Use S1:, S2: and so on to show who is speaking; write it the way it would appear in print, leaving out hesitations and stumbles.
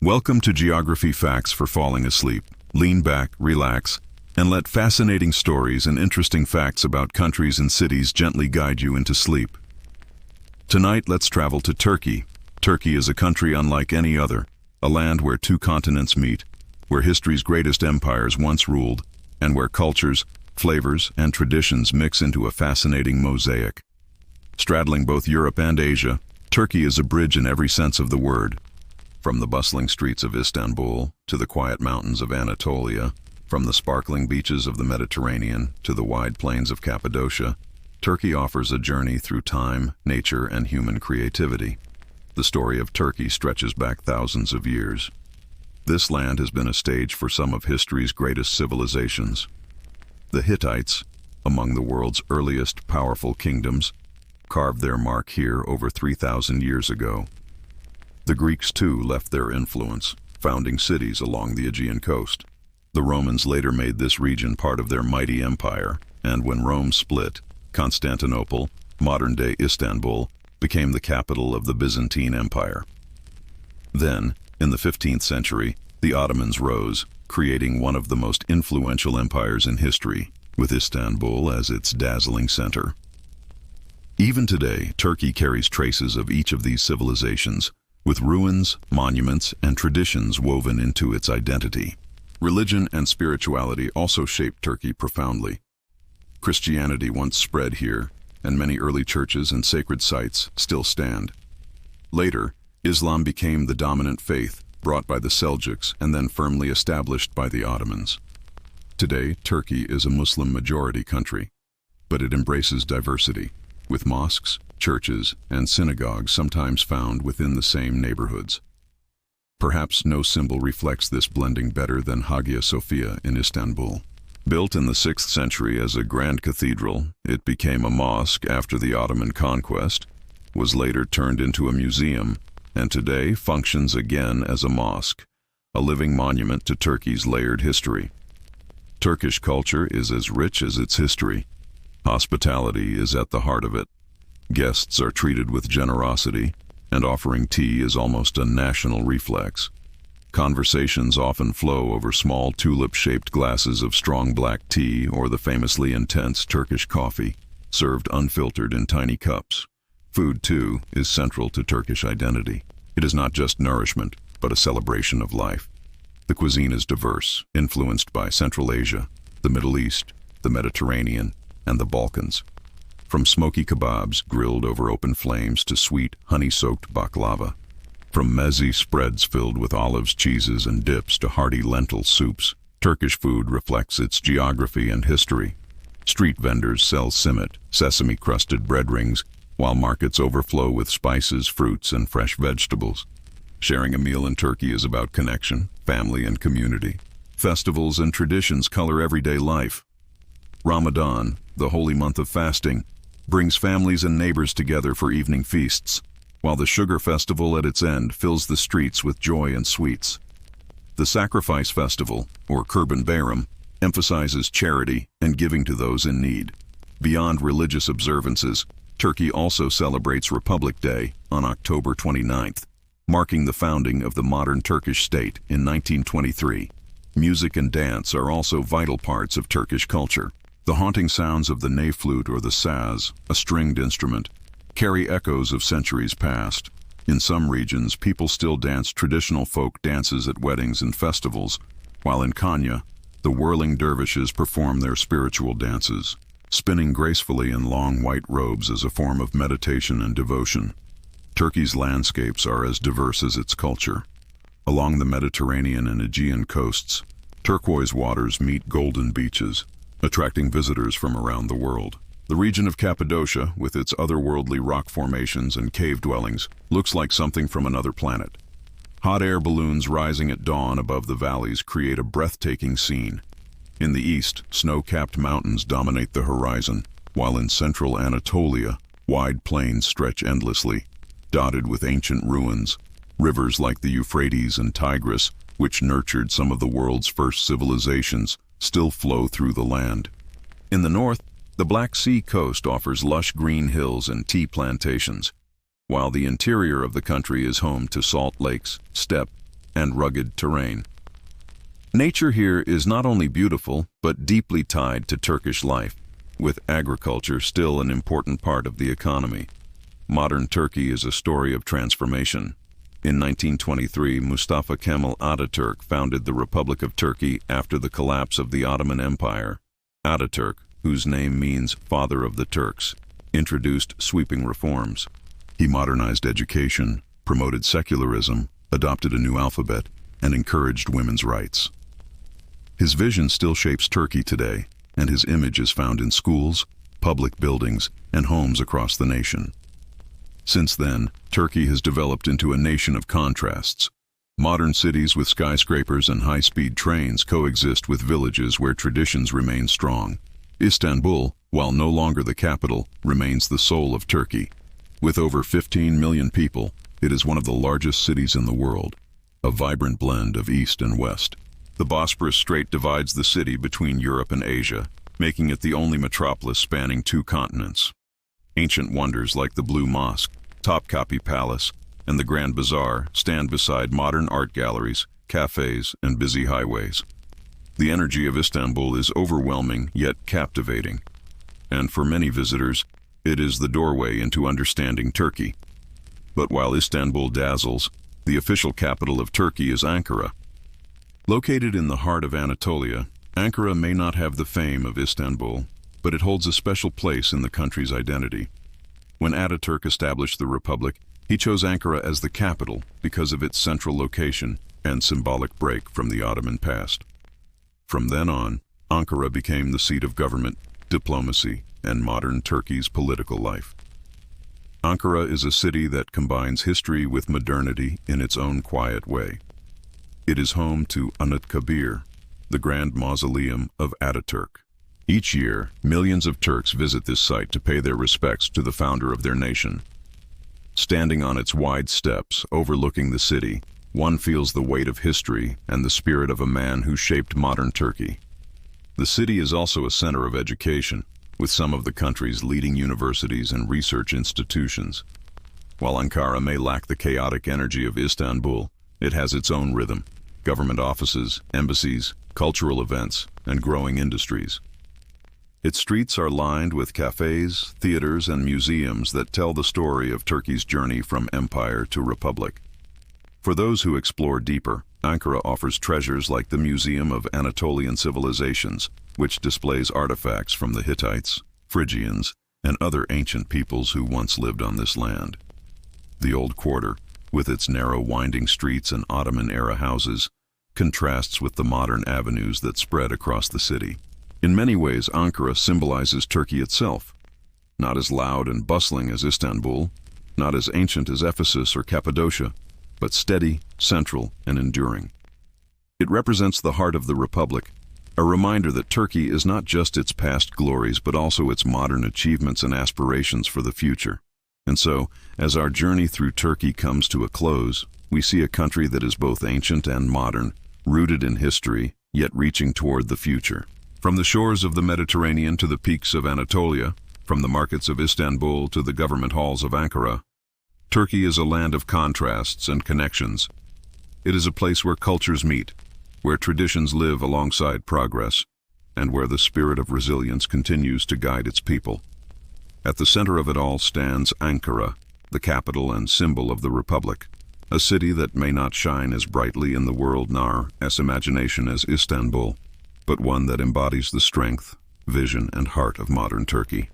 S1: Welcome to Geography Facts for Falling Asleep. Lean back, relax, and let fascinating stories and interesting facts about countries and cities gently guide you into sleep. Tonight, let's travel to Turkey. Turkey is a country unlike any other, a land where two continents meet, where history's greatest empires once ruled, and where cultures, flavors, and traditions mix into a fascinating mosaic. Straddling both Europe and Asia, Turkey is a bridge in every sense of the word. From the bustling streets of Istanbul to the quiet mountains of Anatolia, from the sparkling beaches of the Mediterranean to the wide plains of Cappadocia, Turkey offers a journey through time, nature, and human creativity. The story of Turkey stretches back thousands of years. This land has been a stage for some of history's greatest civilizations. The Hittites, among the world's earliest powerful kingdoms, carved their mark here over 3,000 years ago. The Greeks, too, left their influence, founding cities along the Aegean coast. The Romans later made this region part of their mighty empire, and when Rome split, Constantinople, modern-day Istanbul, became the capital of the Byzantine Empire. Then, in the 15th century, the Ottomans rose, creating one of the most influential empires in history, with Istanbul as its dazzling center. Even today, Turkey carries traces of each of these civilizations, with ruins, monuments, and traditions woven into its identity. Religion and spirituality also shaped Turkey profoundly. Christianity once spread here, and many early churches and sacred sites still stand. Later, Islam became the dominant faith, brought by the Seljuks and then firmly established by the Ottomans. Today, Turkey is a Muslim-majority country, but it embraces diversity, with mosques, churches, and synagogues sometimes found within the same neighborhoods. Perhaps no symbol reflects this blending better than Hagia Sophia in Istanbul. Built in the 6th century as a grand cathedral, it became a mosque after the Ottoman conquest, was later turned into a museum, and today functions again as a mosque, a living monument to Turkey's layered history. Turkish culture is as rich as its history. Hospitality is at the heart of it. Guests are treated with generosity, and offering tea is almost a national reflex. Conversations often flow over small tulip-shaped glasses of strong black tea or the famously intense Turkish coffee, served unfiltered in tiny cups. Food, too, is central to Turkish identity. It is not just nourishment, but a celebration of life. The cuisine is diverse, influenced by Central Asia, the Middle East, the Mediterranean, and the Balkans. From smoky kebabs grilled over open flames to sweet, honey-soaked baklava. From meze spreads filled with olives, cheeses, and dips to hearty lentil soups, Turkish food reflects its geography and history. Street vendors sell simit, sesame-crusted bread rings, while markets overflow with spices, fruits, and fresh vegetables. Sharing a meal in Turkey is about connection, family, and community. Festivals and traditions color everyday life. Ramadan, the holy month of fasting, brings families and neighbors together for evening feasts, while the sugar festival at its end fills the streets with joy and sweets. The Sacrifice Festival, or Kurban Bayram, emphasizes charity and giving to those in need. Beyond religious observances, Turkey also celebrates Republic Day on October 29th, marking the founding of the modern Turkish state in 1923. Music and dance are also vital parts of Turkish culture. The haunting sounds of the ney flute or the saz, a stringed instrument, carry echoes of centuries past. In some regions, people still dance traditional folk dances at weddings and festivals, while in Konya, the whirling dervishes perform their spiritual dances, spinning gracefully in long white robes as a form of meditation and devotion. Turkey's landscapes are as diverse as its culture. Along the Mediterranean and Aegean coasts, turquoise waters meet golden beaches, attracting visitors from around the world. The region of Cappadocia, with its otherworldly rock formations and cave dwellings, looks like something from another planet. Hot air balloons rising at dawn above the valleys create a breathtaking scene. In the east, snow-capped mountains dominate the horizon, while in central Anatolia, wide plains stretch endlessly, dotted with ancient ruins. Rivers like the Euphrates and Tigris, which nurtured some of the world's first civilizations, still flow through the land. In the north, the Black Sea coast offers lush green hills and tea plantations, while the interior of the country is home to salt lakes, steppe, and rugged terrain. Nature here is not only beautiful, but deeply tied to Turkish life, with agriculture still an important part of the economy. Modern Turkey is a story of transformation. In 1923, Mustafa Kemal Ataturk founded the Republic of Turkey after the collapse of the Ottoman Empire. Ataturk, whose name means Father of the Turks, introduced sweeping reforms. He modernized education, promoted secularism, adopted a new alphabet, and encouraged women's rights. His vision still shapes Turkey today, and his image is found in schools, public buildings, and homes across the nation. Since then, Turkey has developed into a nation of contrasts. Modern cities with skyscrapers and high-speed trains coexist with villages where traditions remain strong. Istanbul, while no longer the capital, remains the soul of Turkey. With over 15 million people, it is one of the largest cities in the world, a vibrant blend of East and West. The Bosporus Strait divides the city between Europe and Asia, making it the only metropolis spanning two continents. Ancient wonders like the Blue Mosque, Topkapi Palace, and the Grand Bazaar stand beside modern art galleries, cafes, and busy highways. The energy of Istanbul is overwhelming yet captivating, and for many visitors, it is the doorway into understanding Turkey. But while Istanbul dazzles, the official capital of Turkey is Ankara. Located in the heart of Anatolia, Ankara may not have the fame of Istanbul, but it holds a special place in the country's identity. When Ataturk established the republic, he chose Ankara as the capital because of its central location and symbolic break from the Ottoman past. From then on, Ankara became the seat of government, diplomacy, and modern Turkey's political life. Ankara is a city that combines history with modernity in its own quiet way. It is home to Anıtkabir, the grand mausoleum of Ataturk. Each year, millions of Turks visit this site to pay their respects to the founder of their nation. Standing on its wide steps overlooking the city, one feels the weight of history and the spirit of a man who shaped modern Turkey. The city is also a center of education, with some of the country's leading universities and research institutions. While Ankara may lack the chaotic energy of Istanbul, it has its own rhythm: government offices, embassies, cultural events, and growing industries. Its streets are lined with cafes, theaters, and museums that tell the story of Turkey's journey from empire to republic. For those who explore deeper, Ankara offers treasures like the Museum of Anatolian Civilizations, which displays artifacts from the Hittites, Phrygians, and other ancient peoples who once lived on this land. The Old Quarter, with its narrow winding streets and Ottoman-era houses, contrasts with the modern avenues that spread across the city. In many ways, Ankara symbolizes Turkey itself. Not as loud and bustling as Istanbul, not as ancient as Ephesus or Cappadocia, but steady, central, and enduring. It represents the heart of the Republic, a reminder that Turkey is not just its past glories, but also its modern achievements and aspirations for the future. And so, as our journey through Turkey comes to a close, we see a country that is both ancient and modern, rooted in history, yet reaching toward the future. From the shores of the Mediterranean to the peaks of Anatolia, from the markets of Istanbul to the government halls of Ankara, Turkey is a land of contrasts and connections. It is a place where cultures meet, where traditions live alongside progress, and where the spirit of resilience continues to guide its people. At the center of it all stands Ankara, the capital and symbol of the Republic, a city that may not shine as brightly in the world nor as imagination as Istanbul, but one that embodies the strength, vision, and heart of modern Turkey.